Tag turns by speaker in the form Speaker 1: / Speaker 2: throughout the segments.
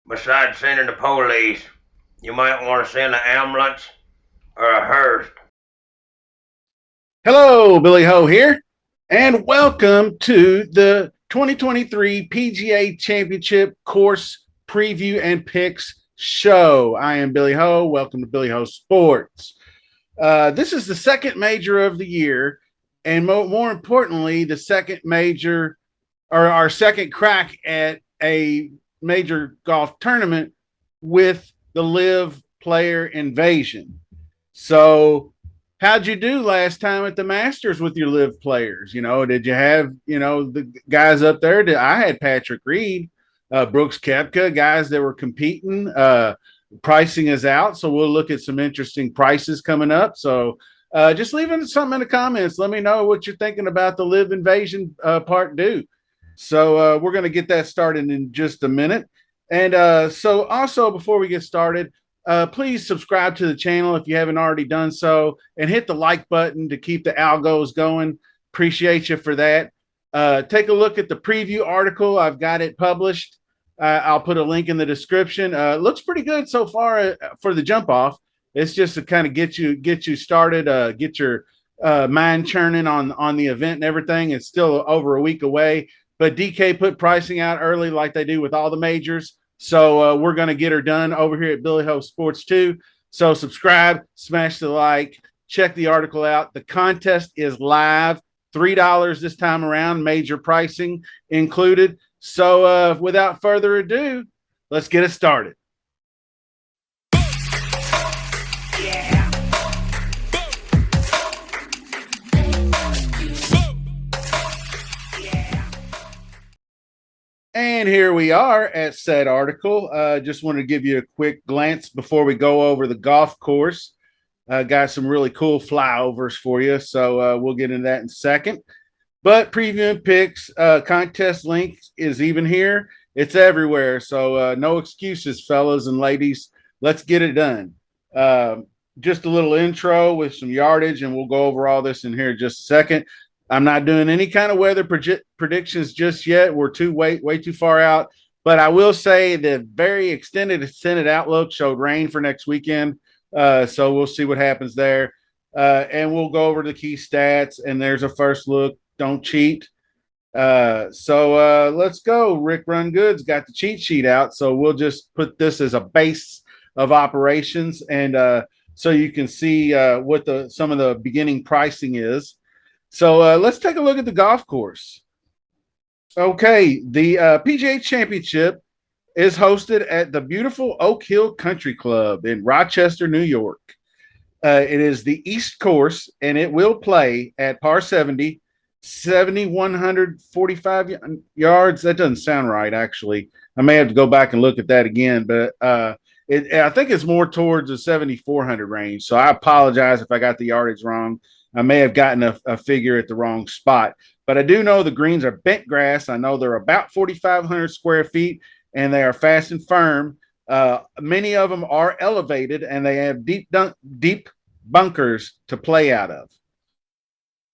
Speaker 1: Besides sending the police, you might want to send an ambulance or a hearse.
Speaker 2: Hello, Billy Ho here, and welcome to the 2023 PGA Championship Course Preview and Picks Show. I am Billy Ho. Welcome to Billy Ho Sports. This is the second major of the year, and more importantly, the second major or our second crack at a major golf tournament with the Live Player Invasion. So, how'd you do last time at the Masters with your Live players? Did you have the guys up there? I had Patrick Reed, Brooks Koepka, guys that were competing. Pricing is out, so we'll look at some interesting prices coming up. So, just leaving something in the comments. Let me know what you're thinking about the Live Invasion Part 2. So we're going to get that started in just a minute. And so also before we get started, please subscribe to the channel if you haven't already done so, and hit the like button to keep the algos going. Appreciate you for that. Take a look at the preview article. I've got it published. I'll put a link in the description. Looks pretty good so far for the jump off. It's just to kind of get you started, get your mind churning on the event and everything. It's still over a week away, but DK put pricing out early like they do with all the majors. So we're going to get her done over here at Billy Ho Sports 2. So subscribe, smash the like, check the article out. The contest is live, $3 this time around, major pricing included. So without further ado, let's get it started. And here we are at said article. Just want to give you a quick glance before we go over the golf course. Got some really cool flyovers for you, so we'll get into that in a second. But preview and picks, contest link is even here. It's everywhere, so no excuses, fellas and ladies. Let's get it done. Just a little intro with some yardage, and we'll go over all this in here in just a second. I'm not doing any kind of weather predictions just yet. We're way too far out. But I will say the very extended outlook showed rain for next weekend. So we'll see what happens there. And we'll go over the key stats. And there's a first look. Don't cheat. So let's go. Rick Run Good's got the cheat sheet out. So we'll just put this as a base of operations. And so you can see what some of the beginning pricing is. So let's take a look at the golf course. Okay, the PGA Championship is hosted at the beautiful Oak Hill Country Club in Rochester, New York. It is the East Course, and it will play at par 70, 7,145 yards. That doesn't sound right, actually. I may have to go back and look at that again, but I think it's more towards the 7,400 range. So I apologize if I got the yardage wrong. I may have gotten a figure at the wrong spot, but I do know the greens are bent grass. I know they're about 4,500 square feet, and they are fast and firm. Many of them are elevated, and they have deep bunkers to play out of.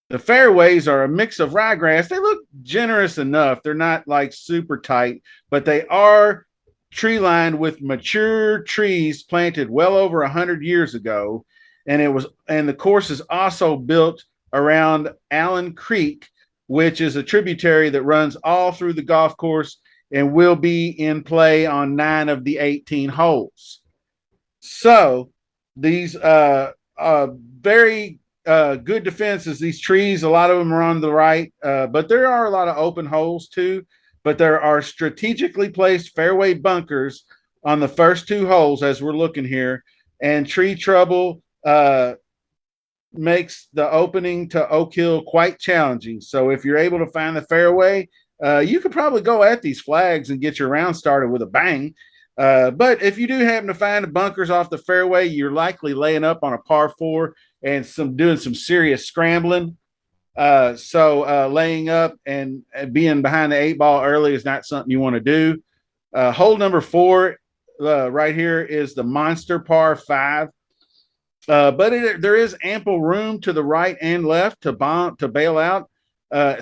Speaker 2: The fairways are a mix of ryegrass. They look generous enough. They're not like super tight, but they are tree lined with mature trees planted well over 100 years ago. And the course is also built around Allen Creek, which is a tributary that runs all through the golf course and will be in play on 9 of the 18 holes. So these very good defenses. These trees, a lot of them are on the right, but there are a lot of open holes too. But there are strategically placed fairway bunkers on the first 2 holes as we're looking here, and tree trouble makes the opening to Oak Hill quite challenging. So if you're able to find the fairway, you could probably go at these flags and get your round started with a bang. But if you do happen to find the bunkers off the fairway, you're likely laying up on a par 4 and doing some serious scrambling. So laying up and being behind the 8 ball early is not something you want to do. Hole number 4 right here is the monster par 5. But there is ample room to the right and left to bail out.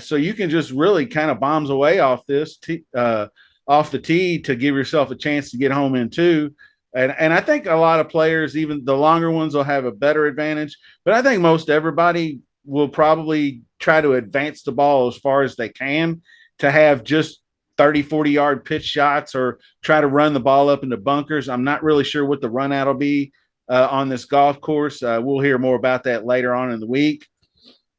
Speaker 2: So you can just really kind of bombs away off this. off the tee to give yourself a chance to get home in two. And I think a lot of players, even the longer ones, will have a better advantage. But I think most everybody will probably try to advance the ball as far as they can to have just 30, 40-yard pitch shots or try to run the ball up into bunkers. I'm not really sure what the run out will be on this golf course. We'll hear more about that later on in the week.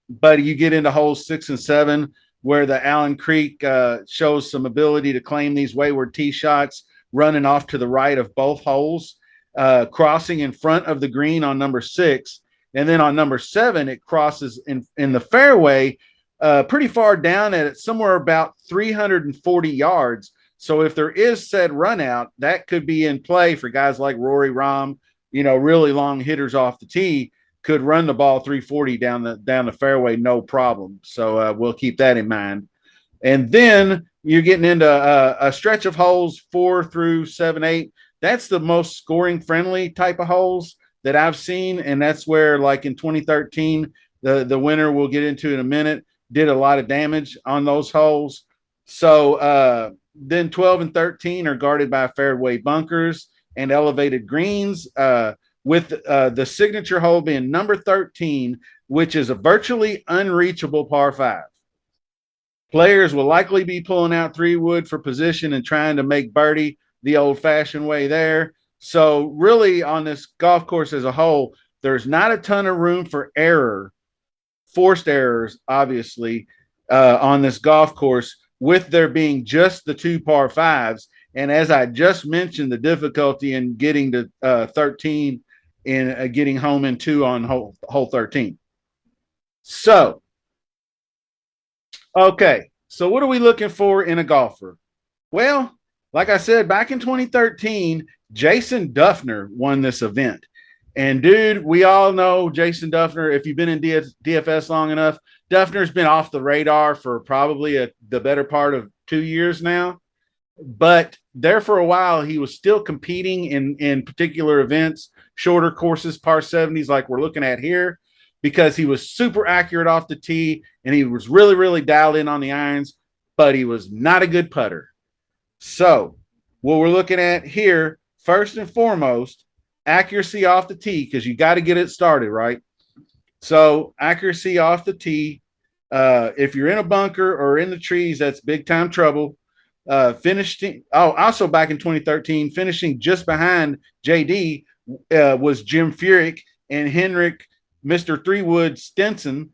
Speaker 2: But you get into holes 6 and 7 where the Allen Creek shows some ability to claim these wayward tee shots, running off to the right of both holes, crossing in front of the green on number 6. And then on number 7, it crosses in the fairway pretty far down at it, somewhere about 340 yards. So if there is said run out, that could be in play for guys like Rory Rahm, really long hitters off the tee could run the ball 340 down the fairway, no problem. So we'll keep that in mind. And then you're getting into a stretch of holes 4 through 7, 8. That's the most scoring friendly type of holes that I've seen. And that's where, like in 2013, the winner we'll get into in a minute did a lot of damage on those holes. So then 12 and 13 are guarded by fairway bunkers and elevated greens, with the signature hole being number 13, which is a virtually unreachable par 5. Players will likely be pulling out 3-wood for position and trying to make birdie the old-fashioned way there. So really on this golf course as a whole, there's not a ton of room for error, forced errors, obviously, on this golf course, with there being just the 2 par 5s. And as I just mentioned, the difficulty in getting to 13 in getting home in 2 on hole 13. So, okay. So what are we looking for in a golfer? Well, like I said, back in 2013, Jason Dufner won this event. And dude, we all know Jason Dufner. If you've been in DFS long enough, Dufner's been off the radar for probably the better part of 2 years now. But there for a while, he was still competing in particular events, shorter courses, par 70s, like we're looking at here, because he was super accurate off the tee and he was really, really dialed in on the irons, but he was not a good putter. So, what we're looking at here, first and foremost, accuracy off the tee, because you got to get it started, right? So, accuracy off the tee. If you're in a bunker or in the trees, that's big time trouble. Also back in 2013, finishing just behind JD was Jim Furyk and Henrik, Mr. 3-wood Stenson.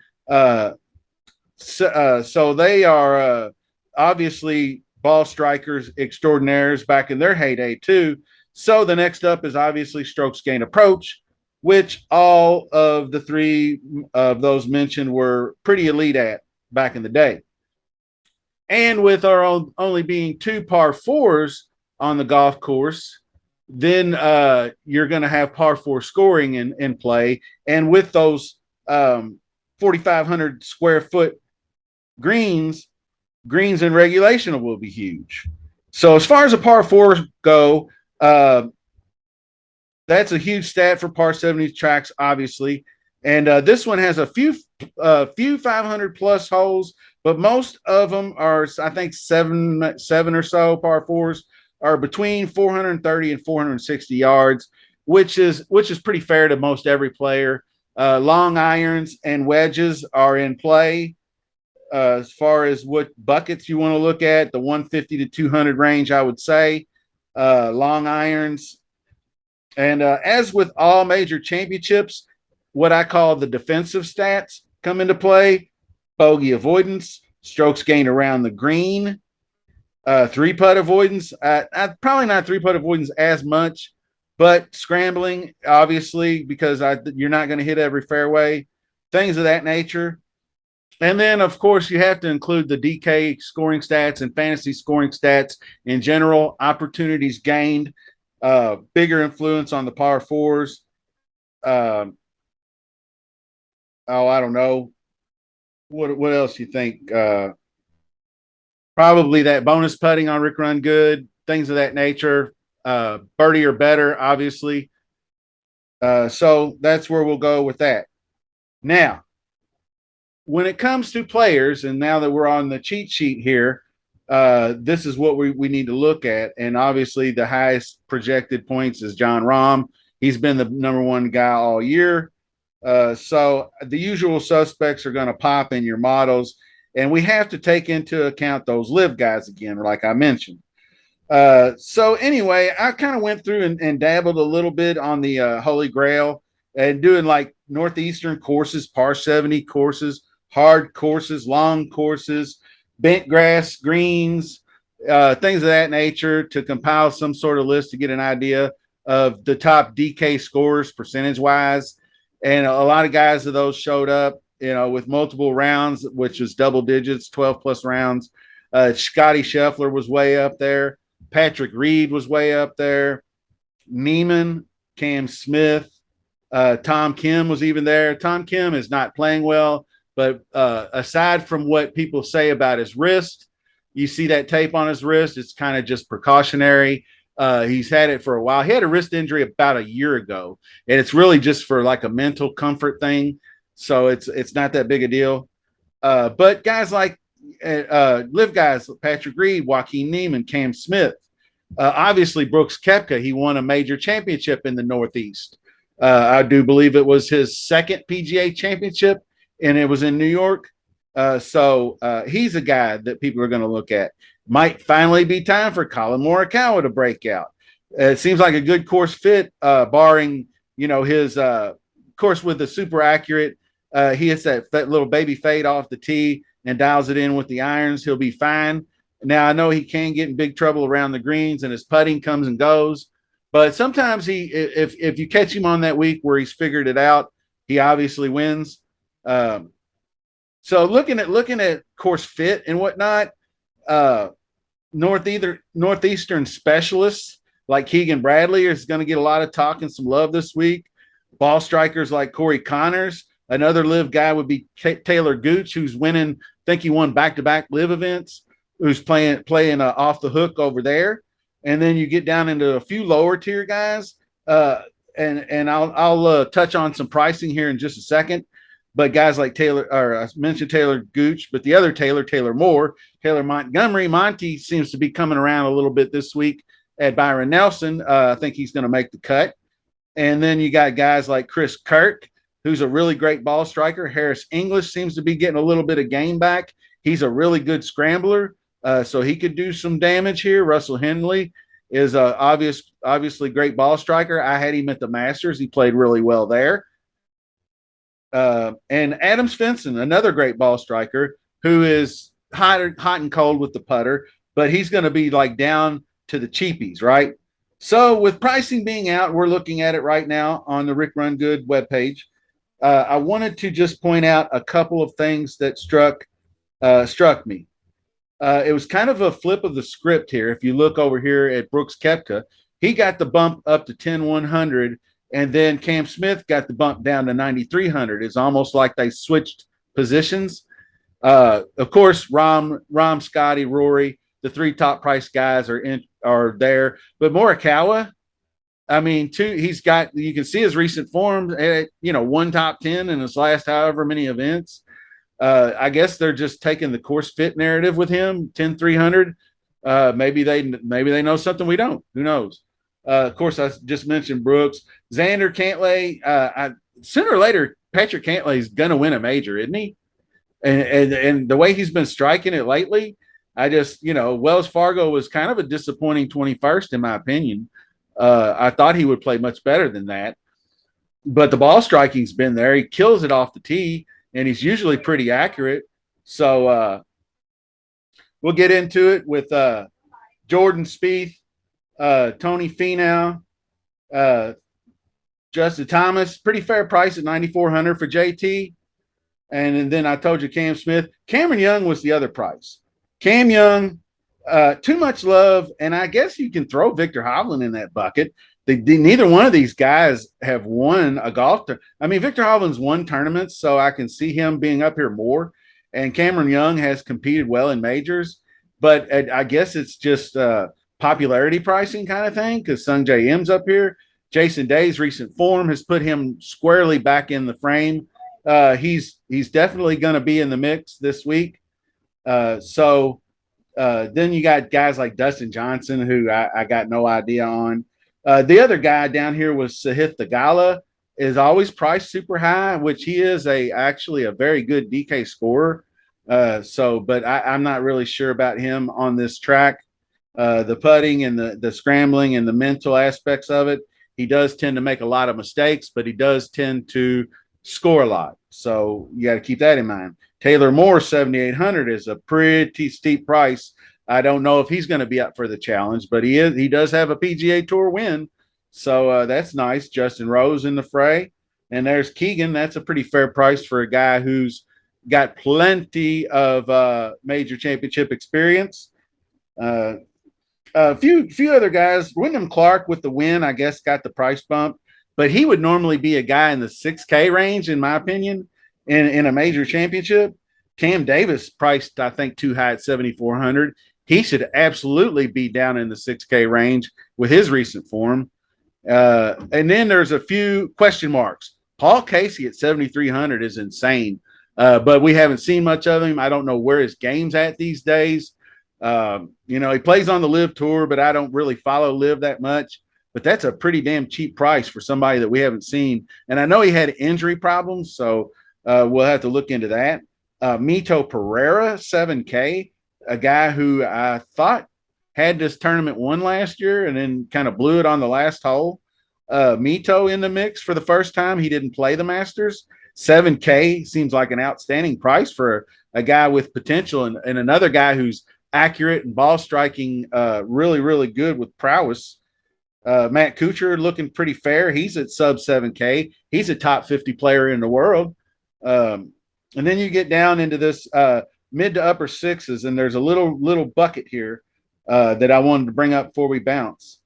Speaker 2: So they are obviously ball strikers extraordinaires back in their heyday too. So the next up is obviously strokes gained approach, which all of the 3 of those mentioned were pretty elite at back in the day. And with our only being 2 par 4s on the golf course, then you're going to have par 4 scoring in play. And with those 4,500 square foot greens in regulation will be huge. So as far as the par 4s go, that's a huge stat for par 70 tracks, obviously. And this one has a few 500 plus holes, but most of them are, I think, seven or so par 4s are between 430 and 460 yards, which is pretty fair to most every player. Long irons and wedges are in play. As far as what buckets you want to look at, the 150 to 200 range, I would say. Long irons. And as with all major championships, what I call the defensive stats come into play. Bogey avoidance, strokes gained around the green, 3-putt avoidance. Probably not 3-putt avoidance as much, but scrambling, obviously, because you're not going to hit every fairway, things of that nature. And then, of course, you have to include the DK scoring stats and fantasy scoring stats in general, opportunities gained, bigger influence on the par 4s. I don't know. What else you think? Probably that bonus putting on Rick Run Good, things of that nature. Birdie or better, obviously. So that's where we'll go with that. Now, when it comes to players, and now that we're on the cheat sheet here, this is what we need to look at. And obviously, the highest projected points is John Rahm. He's been the number one guy all year. So the usual suspects are going to pop in your models. And we have to take into account those live guys again, like I mentioned. So anyway, I kind of went through and dabbled a little bit on the Holy Grail and doing like Northeastern courses, par 70 courses, hard courses, long courses, bent grass, greens, things of that nature to compile some sort of list to get an idea of the top DK scores percentage wise. And a lot of guys of those showed up, with multiple rounds, which is double digits, 12 plus rounds. Scotty Scheffler was way up there. Patrick Reed was way up there. Neiman, Cam Smith, Tom Kim was even there. Tom Kim is not playing well, but aside from what people say about his wrist, you see that tape on his wrist. It's kind of just precautionary. He's had it for a while. He had a wrist injury about a year ago, and it's really just for like a mental comfort thing. So it's not that big a deal. But guys like live guys, Patrick Reed, Joaquin Neiman, Cam Smith, obviously Brooks Koepka, he won a major championship in the Northeast. I do believe it was his second PGA championship, and it was in New York. So he's a guy that people are going to look at. Might finally be time for Colin Morikawa to break out. It seems like a good course fit, barring his course with the super accurate. He hits that little baby fade off the tee and dials it in with the irons. He'll be fine. Now I know he can get in big trouble around the greens, and his putting comes and goes. But sometimes if you catch him on that week where he's figured it out, he obviously wins. Um, so looking at course fit and whatnot, uh, northeastern specialists like Keegan Bradley is going to get a lot of talk and some love this week. Ball strikers like Corey Connors. Another live guy would be Taylor Gooch, who's winning. I think he won back-to-back live events. Who's playing off the hook over there. And then you get down into a few lower tier guys. And I'll touch on some pricing here in just a second. But guys like Taylor, or I mentioned Taylor Gooch, but the other Taylor Moore, Taylor Montgomery, Monty seems to be coming around a little bit this week at Byron Nelson. I think he's going to make the cut. And then you got guys like Chris Kirk, who's a really great ball striker. Harris English seems to be getting a little bit of game back. He's a really good scrambler, so he could do some damage here. Russell Henley is a obviously great ball striker. I had him at the Masters. He played really well there. And Adam Svensson, another great ball striker, who is hot and cold with the putter, but he's going to be like down to the cheapies, right? So with pricing being out, we're looking at it right now on the Rick Run Good webpage. I wanted to just point out a couple of things that struck me. It was kind of a flip of the script here. If you look over here at Brooks Koepka, he got the bump up to 10,100, and then Cam Smith got the bump down to 9,300. It's almost like they switched positions. Of course, Rahm, Scotty, Rory, the three top price guys are there, but Morikawa, I mean, he's got, you can see his recent form at, one top 10 in his last however many events. I guess they're just taking the course fit narrative with him, 10,300. Maybe they know something we don't. Who knows? Of course, I just mentioned Brooks. Xander Cantlay. Sooner or later, Patrick Cantlay is going to win a major, isn't he? And the way he's been striking it lately, I just, Wells Fargo was kind of a disappointing 21st, in my opinion. I thought he would play much better than that. But the ball striking's been there. He kills it off the tee, and he's usually pretty accurate. So we'll get into it with Jordan Spieth, Tony Finau, Justin Thomas. Pretty fair price at 9,400 for JT. And then I told you Cam Smith. Cameron Young was the other price. Cam Young, too much love, and I guess you can throw Victor Hovland in that bucket. Neither one of these guys have won a golf. I mean, Victor Hovland's won tournaments, so I can see him being up here more. And Cameron Young has competed well in majors, but I guess it's just popularity pricing kind of thing because Sung J M's up here. Jason Day's recent form has put him squarely back in the frame. He's definitely going to be in the mix this week. So Then you got guys like Dustin Johnson, who I got no idea on. The other guy down here was Sahith Theegala, is always priced super high, which he is actually a very good DK scorer. But I'm not really sure about him on this track. The putting and the scrambling and the mental aspects of it, he does tend to make a lot of mistakes, but he does tend to score a lot. So you got to keep that in mind. Taylor Moore, 7,800 is a pretty steep price. I don't know if he's going to be up for the challenge, but he does have a PGA Tour win. So that's nice. Justin Rose in the fray. And there's Keegan. That's a pretty fair price for a guy who's got plenty of major championship experience. Uh, a few other guys. Wyndham Clark with the win, I guess, got the price bump, but he would normally be a guy in the 6K range, in my opinion, in a major championship. Cam Davis priced, I think, too high at 7,400. He should absolutely be down in the 6K range with his recent form. And then there's a few question marks. Paul Casey at 7,300 is insane, but we haven't seen much of him. I don't know where his game's at these days. He plays on the Live Tour, but I don't really follow Live that much. But that's a pretty damn cheap price for somebody that we haven't seen. And I know he had injury problems, so we'll have to look into that. Mito Pereira, 7K, a guy who I thought had this tournament won last year and then kind of blew it on the last hole. Mito in the mix for the first time. He didn't play the Masters. 7K seems like an outstanding price for a guy with potential and another guy who's accurate and ball striking really, really good with prowess. Matt Kuchar looking pretty fair. He's at sub 7K. He's a top 50 player in the world. And then you get down into this mid to upper sixes, and there's a little bucket here that I wanted to bring up before we bounce.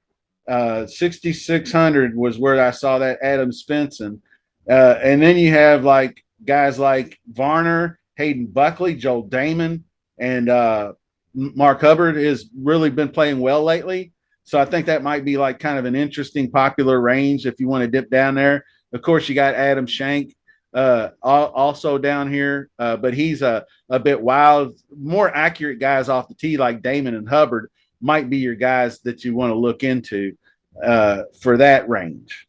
Speaker 2: 6,600 was where I saw that Adam Svensson. And then you have like guys like Varner, Hayden Buckley, Joel Damon, and Mark Hubbard has really been playing well lately. So I think that might be like kind of an interesting popular range if you want to dip down there. Of course, you got Adam Shank also down here, but he's a bit wild. More accurate guys off the tee like Damon and Hubbard might be your guys that you want to look into for that range.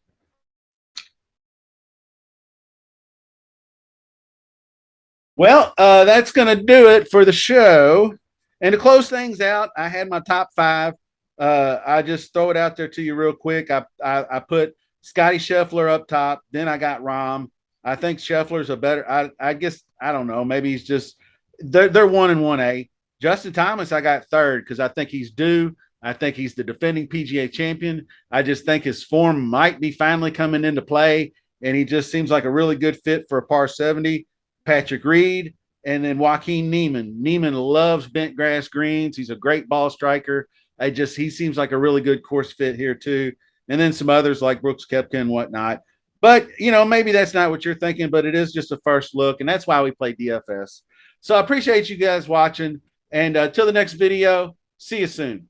Speaker 2: Well, that's going to do it for the show. And to close things out, I had my top five. I just throw it out there to you real quick. I put Scotty Scheffler up top. Then I got Rahm. I think Scheffler's a better. I guess I don't know. Maybe he's just they're 1-1A. Justin Thomas, I got third because I think he's due. I think he's the defending PGA champion. I just think his form might be finally coming into play, and he just seems like a really good fit for a par 70. Patrick Reed, and then Joaquin Niemann. Niemann loves bent grass greens. He's a great ball striker. He seems like a really good course fit here too. And then some others like Brooks Koepka and whatnot. But maybe that's not what you're thinking, but it is just a first look, and that's why we play DFS. So I appreciate you guys watching, and till the next video, see you soon.